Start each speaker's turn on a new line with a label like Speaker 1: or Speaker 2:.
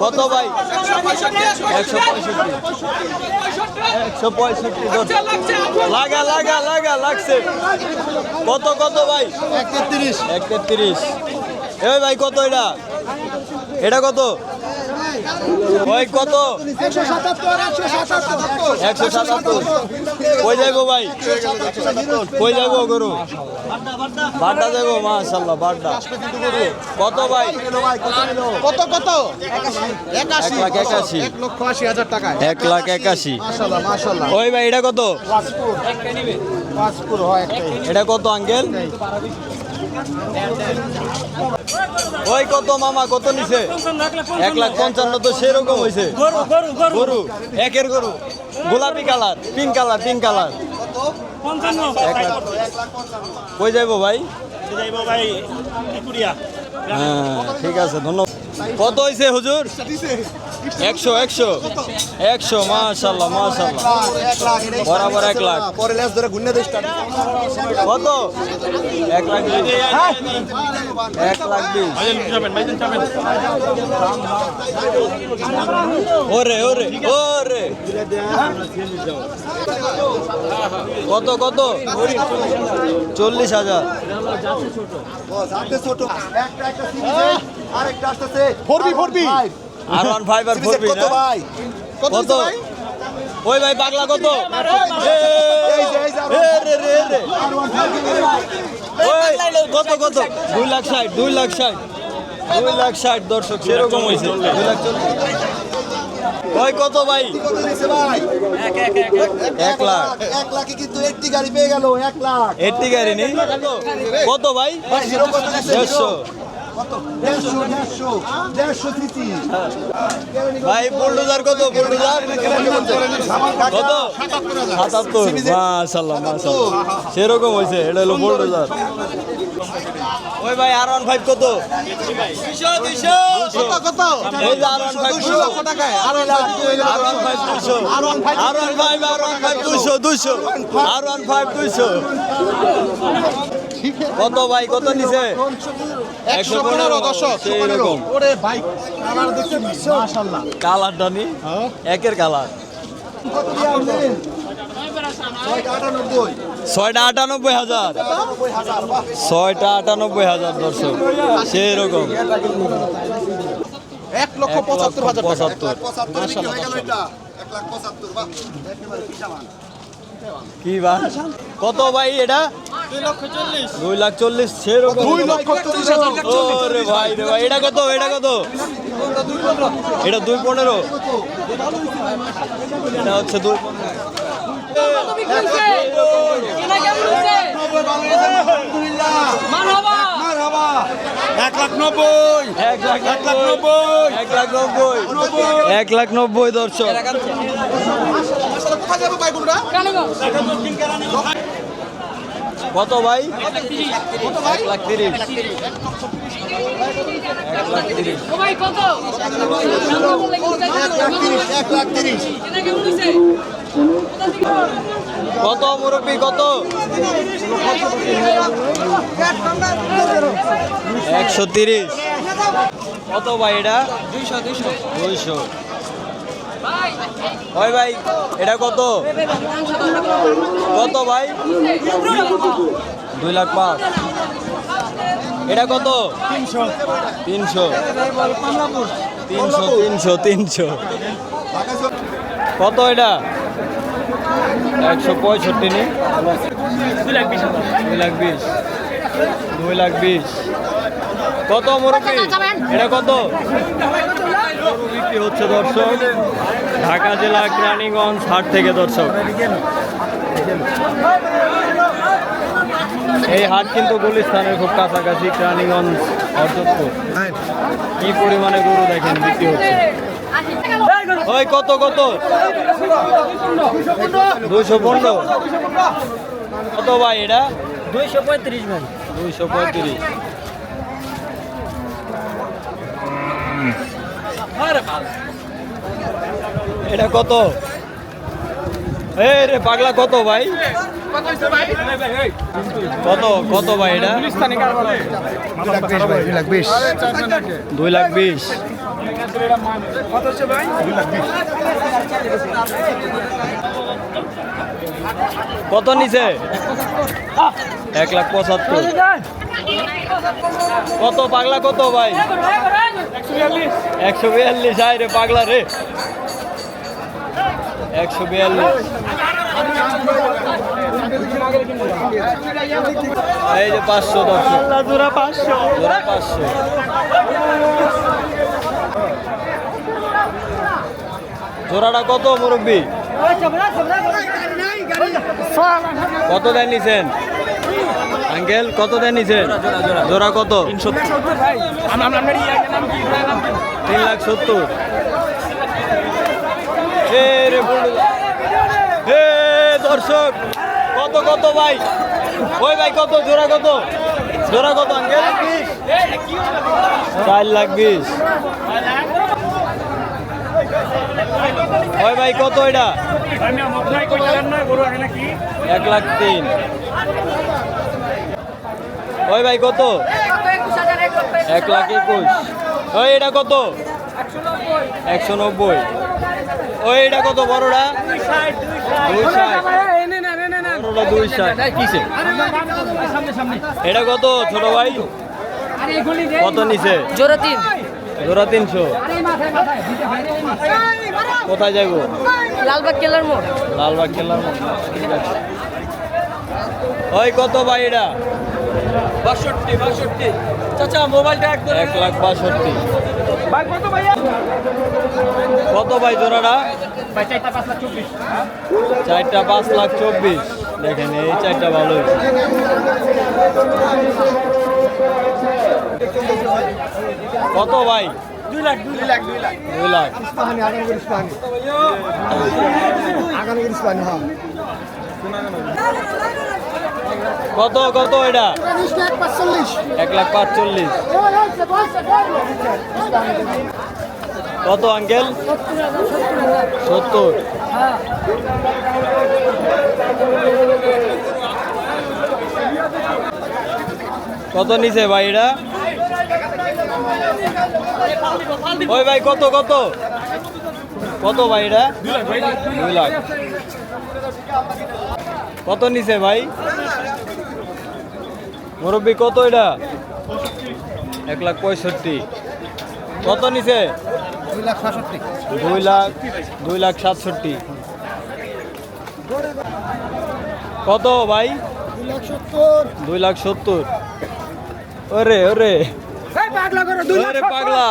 Speaker 1: কত ভাই? 165 লাগা লাগা লাগা লাগছে। কত কত ভাই? 133। এই ভাই কত এটা? এটা কত? ওই কত? 177। কই যাইবো ভাই? কই যাইবো গরু? বাড্ডা যাইবো, মাশাআল্লাহ বাড্ডা। কত ভাই?
Speaker 2: কত কত?
Speaker 1: 1,81,000।
Speaker 2: 1,80,000 টাকা।
Speaker 1: 1,81,000।
Speaker 2: মাশাআল্লাহ মাশাআল্লাহ।
Speaker 1: ওই ভাই এটা কত?
Speaker 2: পাঁচপুর হয় একটাই।
Speaker 1: এটা কত আঙ্কেল? ওই কত মামা, কত নিছে? 1,55,000 তো সেরকম হয়েছে। গরু একের গরু, গোলাপি colour, pink colour, pink colour. 1,00,000। কই যাইবো ভাই? হ্যাঁ ঠিক আছে, ধন্যবাদ। কত হয়েছে হুজুর? 100 মাশাআল্লাহ মাশাআল্লাহ। বরাবর 1,00,000।
Speaker 2: পরে লেজ ধরে ঘুরনে দেশ
Speaker 1: কত? 1,20,000। 1,20,000। ওরে ওরে ওরে। কত কত? 40,000।
Speaker 2: ছোট একটা একটা সিরিজে আরেকটা আসছে 4B
Speaker 1: R15 আর 4B
Speaker 2: কত
Speaker 1: না?
Speaker 2: ভাই?
Speaker 1: কত? ওই ভাই পাগলা কত? কত কত? 2,60,000। 2,60,000 দর্শক সেরকম হয়েছে। 2,40,000। ওই কত ভাই? 1,00,000।
Speaker 2: 1 লাখে কিন্তু 80 গাড়ি পেয়ে গেল। 1 লাখ
Speaker 1: 80 গাড়ি নেই। কত ভাই? 150।
Speaker 2: দেড়শো সিসি
Speaker 1: ভাই বুলডোজার কত? বুলডোজার কত? 77। মাশাআল্লাহ মাশাআল্লাহ সেরকম হয়েছে। এটা হলো বুলডোজার। ওই ভাই R15 কত? 200।
Speaker 2: কত
Speaker 1: এই যে R15 200
Speaker 2: টাকায়
Speaker 1: R15 200। R15 200। R15 200। কত ভাই, কত নিছে?
Speaker 2: 115 দর্শক।
Speaker 1: সেরকম
Speaker 2: ওরে ভাই কালার দেখছেন? মাশাআল্লাহ
Speaker 1: কালারটা নি একের কালার। 6,98,000। 6,98,000 দর্শক সেরকম।
Speaker 2: 1,75,000
Speaker 1: কি ভাই কত ভাই এটা? 2,40,000 সেরকম।
Speaker 2: 2,40,000
Speaker 1: ওরে ভাই রে ভাই, এটা কত? এটা কত? এটা 2,15। এটা হচ্ছে 1,90,000 দর্শক। কত ভাই? 1,30,000। 1,30,000। কত মুরব্বী কত? 130। কত ভাই এটা? 200। ওই ভাই এটা কত? কত ভাই? 2,05,000। এটা কত? 300। 300। কত এটা? 165 নি? 2,20,000। কত মুরব্বী এটা কত? বিক্রি হচ্ছে দর্শক ঢাকা জেলা কেরানীগঞ্জ হাট থেকে দর্শক। এই হাট কিন্তু গুলিস্তানের খুব কাছাকাছি, কেরানীগঞ্জ হরজতপুর। কি পরিমাণে গরু দেখেন বিক্রি হচ্ছে। ওই কত কত? 215। কত ভাই এটা?
Speaker 3: 235 ভাই।
Speaker 1: 235। এটা কত? এই রে পাগলা কত ভাই? কত কত ভাই এটা?
Speaker 2: 2,20,000
Speaker 1: 2,20,000। কত নিছে 1,75,000। কত পাগলা কত ভাই 142 আয় রে পাগলা রে 142। এই যে 500 দর্শক জোড়া 500 জোড়া 500। জোড়াটা কত মুরব্বী কত দেন নিছেন আঙ্কেল কত দেন নিছেন জোড়া কত 3,70,000। হে দর্শক কত কত ভাই ওই ভাই কত জোড়া কত আঙ্কেল 4,20,000। ওই ভাই কত এটা 1,03,000। ওই ভাই কত 1,21,000। ওই এটা কত 190। ওই এটা কত বড়টা 260। বড়টা 260 কিসে এটা কত ছোট ভাই কত নিছে
Speaker 3: জোড়া 3
Speaker 1: জোড়া 300। কোথায় যাইব
Speaker 3: লালবাগ কেলার মোড়
Speaker 1: লালবাগ কেল্লার মোড়। ঠিক আছে। ওই কত ভাই এটা
Speaker 4: 62 চাচা মোবাইলটা একদম
Speaker 1: 1,62,000।
Speaker 4: ভাই কত ভাইয়া
Speaker 1: কত ভাই জোড়াটা
Speaker 4: ভাই 4টা 5,24,000
Speaker 1: চারটা 5,24,000। দেখেন এই চারটা ভালো হয়েছে। কত ভাই
Speaker 4: 2 লাখ
Speaker 1: 2 লাখ। কত কত এটা 1,45,000। কত আঙ্কেল 70। কত নিছে ভাই এটা ওই ভাই কত কত কত ভাই এটা 2 লাখ। কত নিছে ভাই মুরব্বী কত এটা 1,65,000। কত নিছে 2,67,000। কত ভাই 2,70,000। ওরে ওরে
Speaker 4: এই পাগলা করে 2 লাখ
Speaker 1: ওরে পাগলা